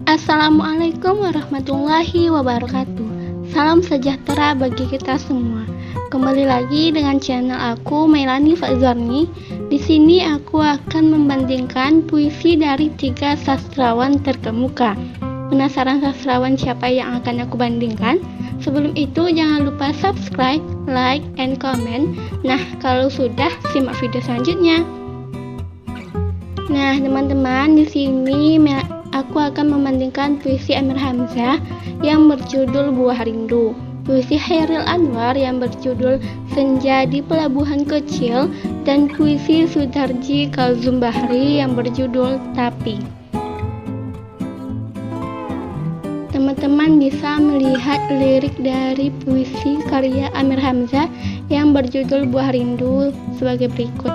Assalamualaikum warahmatullahi wabarakatuh. Salam sejahtera bagi kita semua. Kembali lagi dengan channel aku, Melani Fazorni. Di sini aku akan membandingkan puisi dari 3 sastrawan terkemuka. Penasaran sastrawan siapa yang akan aku bandingkan? Sebelum itu jangan lupa subscribe, like, and comment. Nah, kalau sudah, simak video selanjutnya. Nah, teman-teman, di sini aku akan membandingkan puisi Amir Hamzah yang berjudul Buah Rindu, puisi Chairil Anwar yang berjudul Senja di Pelabuhan Kecil, dan puisi Sudarji Kazum Bahri yang berjudul Tapi. Teman-teman bisa melihat lirik dari puisi karya Amir Hamzah yang berjudul Buah Rindu sebagai berikut.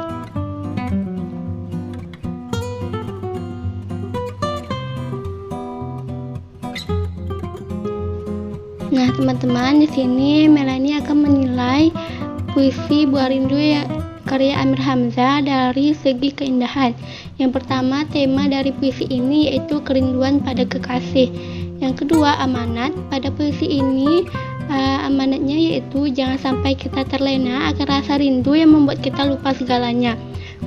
Nah, teman-teman, di sini Melani akan menilai puisi Buah Rindu karya Amir Hamzah dari segi keindahan. Yang pertama, tema dari puisi ini yaitu kerinduan pada kekasih. Yang kedua, amanat. Pada puisi ini amanatnya yaitu jangan sampai kita terlena akan rasa rindu yang membuat kita lupa segalanya.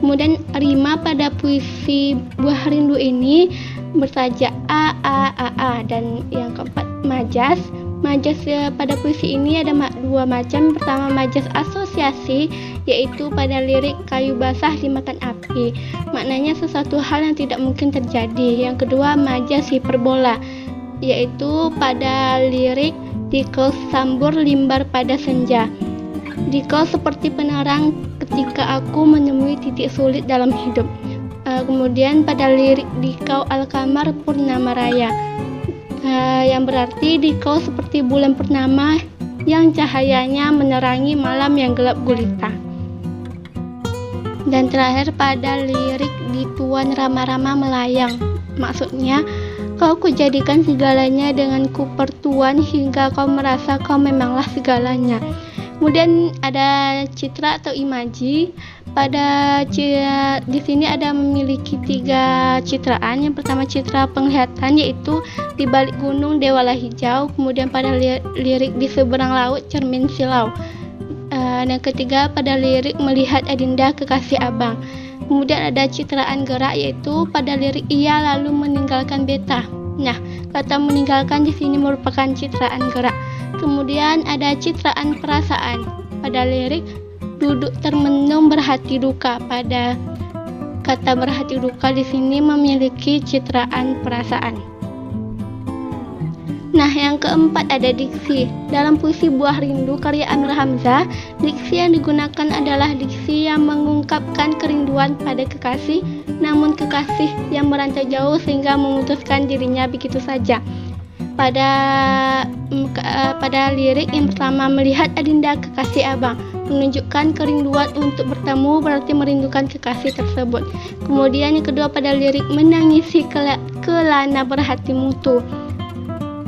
Kemudian rima pada puisi Buah Rindu ini bertajuk A. Dan yang keempat, majas. Majas pada puisi ini ada 2 macam. Pertama, majas asosiasi, yaitu pada lirik kayu basah dimakan api, maknanya sesuatu hal yang tidak mungkin terjadi. Yang kedua, majas hiperbola, yaitu pada lirik dikau sambur limbar pada senja, dikau seperti penerang ketika aku menemui titik sulit dalam hidup. Kemudian pada lirik dikau al-kamar purnama raya, yang berarti dikau seperti bulan purnama yang cahayanya menerangi malam yang gelap gulita. Dan terakhir pada lirik di tuan rama-rama melayang, maksudnya kau kujadikan segalanya dengan ku pertuan hingga kau merasa kau memanglah segalanya. Kemudian ada citra atau imaji. Di sini ada memiliki 3 citraan. Yang pertama, citra penglihatan, yaitu di balik gunung dewala hijau. Kemudian pada lirik di seberang laut cermin silau. Dan ketiga, pada lirik melihat adinda kekasih abang. Kemudian ada citraan gerak, yaitu pada lirik ia lalu meninggalkan beta. Nah, kata meninggalkan di sini merupakan citraan gerak. Kemudian ada citraan perasaan. Pada lirik duduk termenung berhati duka. Pada kata berhati duka di sini memiliki citraan perasaan. Nah, yang keempat ada diksi. Dalam puisi Buah Rindu karya Amir Hamzah, diksi yang digunakan adalah diksi yang mengungkapkan kerinduan pada kekasih, namun kekasih yang merantau jauh sehingga memutuskan dirinya begitu saja. Pada lirik yang pertama, melihat adinda kekasih abang, menunjukkan kerinduan untuk bertemu, berarti merindukan kekasih tersebut. Kemudian yang kedua, pada lirik menangisi kelana berhati mutu.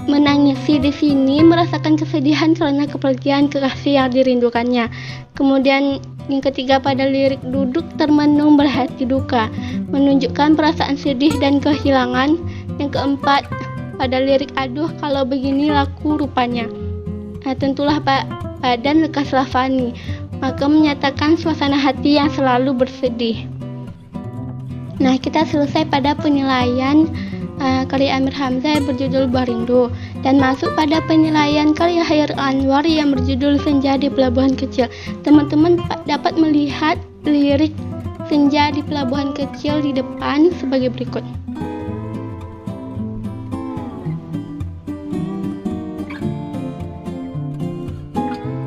Menangisi di sini merasakan kesedihan karena kepergian kekasih yang dirindukannya. Kemudian yang ketiga, pada lirik duduk termenung berhati duka, menunjukkan perasaan sedih dan kehilangan. Yang keempat, pada lirik aduh kalau begini laku rupanya, tentulah badan lekaslah fani, maka menyatakan suasana hati yang selalu bersedih. Nah, kita selesai pada penilaian karya Amir Hamzah yang berjudul Buah Rindu, dan masuk pada penilaian karya Chairil Anwar yang berjudul Senja di Pelabuhan Kecil. Teman-teman dapat melihat lirik Senja di Pelabuhan Kecil di depan sebagai berikut.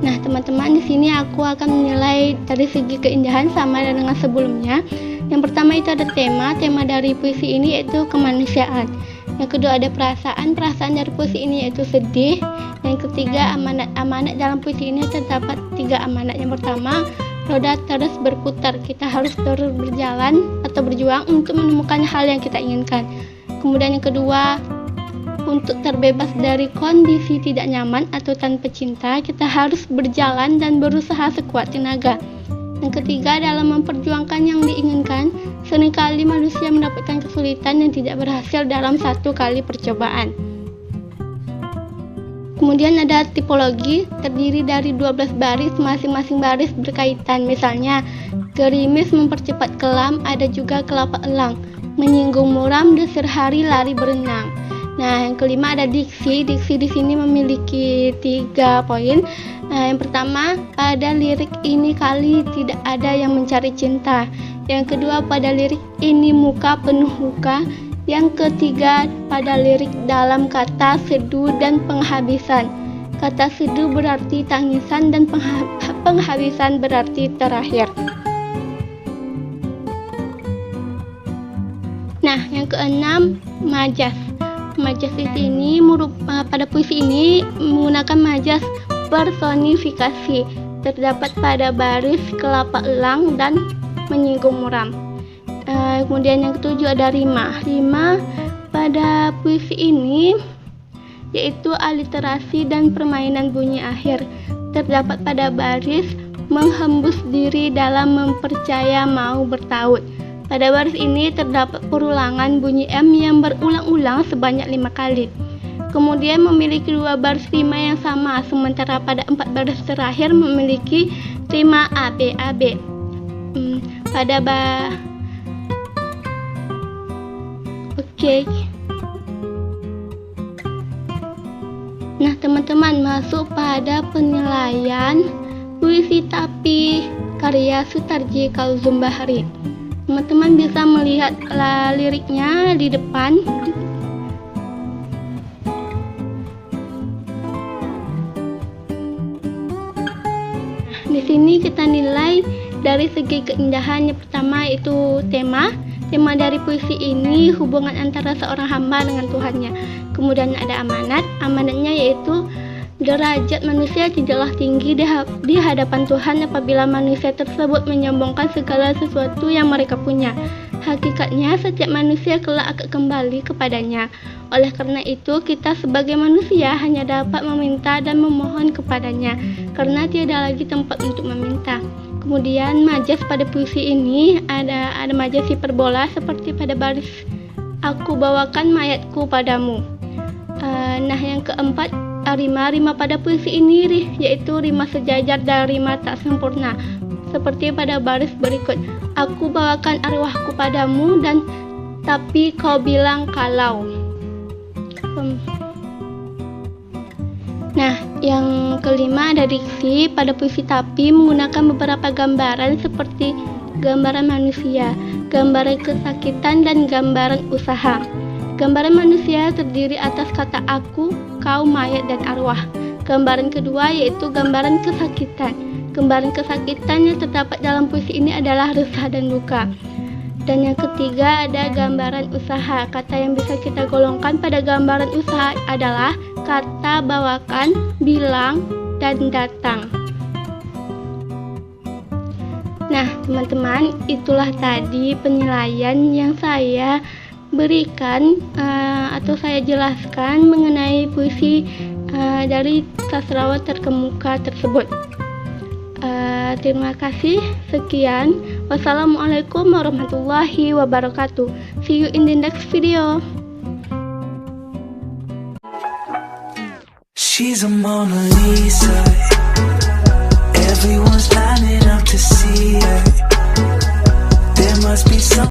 Nah, teman-teman, di sini aku akan menilai dari segi keindahan sama dengan sebelumnya. Yang pertama itu ada tema dari puisi ini yaitu kemanusiaan. Yang kedua ada perasaan dari puisi ini yaitu sedih. Yang ketiga, amanat dalam puisi ini terdapat 3 amanat. Yang pertama, roda terus berputar, kita harus terus berjalan atau berjuang untuk menemukan hal yang kita inginkan. Kemudian yang kedua, untuk terbebas dari kondisi tidak nyaman atau tanpa cinta, kita harus berjalan dan berusaha sekuat tenaga. Yang ketiga, dalam memperjuangkan yang diinginkan, seringkali manusia mendapatkan kesulitan yang tidak berhasil dalam satu kali percobaan. Kemudian ada tipologi, terdiri dari 12 baris, masing-masing baris berkaitan. Misalnya, gerimis mempercepat kelam, ada juga kelapa elang, menyinggung muram, desir hari, lari berenang. Nah, yang kelima ada diksi. Diksi di sini memiliki 3 poin. Nah, yang pertama, pada lirik ini kali tidak ada yang mencari cinta. Yang kedua, pada lirik ini muka penuh luka. Yang ketiga, pada lirik dalam kata seduh dan penghabisan. Kata seduh berarti tangisan dan penghabisan berarti terakhir. Nah, yang keenam, majas. Majas di sini pada puisi ini menggunakan majas personifikasi, terdapat pada baris kelapa elang dan menyinggung muram. Kemudian yang ketujuh ada rima. Rima pada puisi ini yaitu aliterasi dan permainan bunyi akhir, terdapat pada baris menghembus diri dalam mempercaya mau bertaut. Pada baris ini terdapat perulangan bunyi M yang berulang-ulang sebanyak 5 kali. Kemudian memiliki 2 baris rima yang sama, sementara pada 4 baris terakhir memiliki rima AB. Nah, teman-teman, masuk pada penilaian puisi Tapi karya Sutarji Kauzum Bahri. Teman-teman bisa melihat liriknya di depan. Di sini kita nilai dari segi keindahan. Yang pertama itu tema. Tema dari puisi ini hubungan antara seorang hamba dengan Tuhannya. Kemudian ada amanat. Amanatnya yaitu derajat manusia tidaklah tinggi di hadapan Tuhan apabila manusia tersebut menyombongkan segala sesuatu yang mereka punya. Hakikatnya setiap manusia kelak akan kembali kepadanya. Oleh karena itu, kita sebagai manusia hanya dapat meminta dan memohon kepadanya, karena tiada lagi tempat untuk meminta. Kemudian majas pada puisi ini ada majas hiperbola seperti pada baris aku bawakan mayatku padamu. Nah, yang keempat, rima pada puisi ini yaitu rima sejajar dan rima tak sempurna, seperti pada baris berikut, aku bawakan arwahku padamu dan tapi kau bilang kalau. Nah, yang kelima ada diksi. Pada puisi Tapi menggunakan beberapa gambaran seperti gambaran manusia, gambaran kesakitan, dan gambaran usaha. Gambaran manusia terdiri atas kata aku, kau, mayat, dan arwah. Gambaran kedua yaitu gambaran kesakitan. Gambaran kesakitan yang terdapat dalam puisi ini adalah resah dan duka. Dan yang ketiga ada gambaran usaha. Kata yang bisa kita golongkan pada gambaran usaha adalah kata bawakan, bilang, dan datang. Nah, teman-teman, itulah tadi penilaian yang saya berikan atau saya jelaskan mengenai puisi dari sastrawan terkemuka tersebut. Terima kasih. Sekian. Wassalamualaikum warahmatullahi wabarakatuh. See you in the next video. She's a Mona Lisa.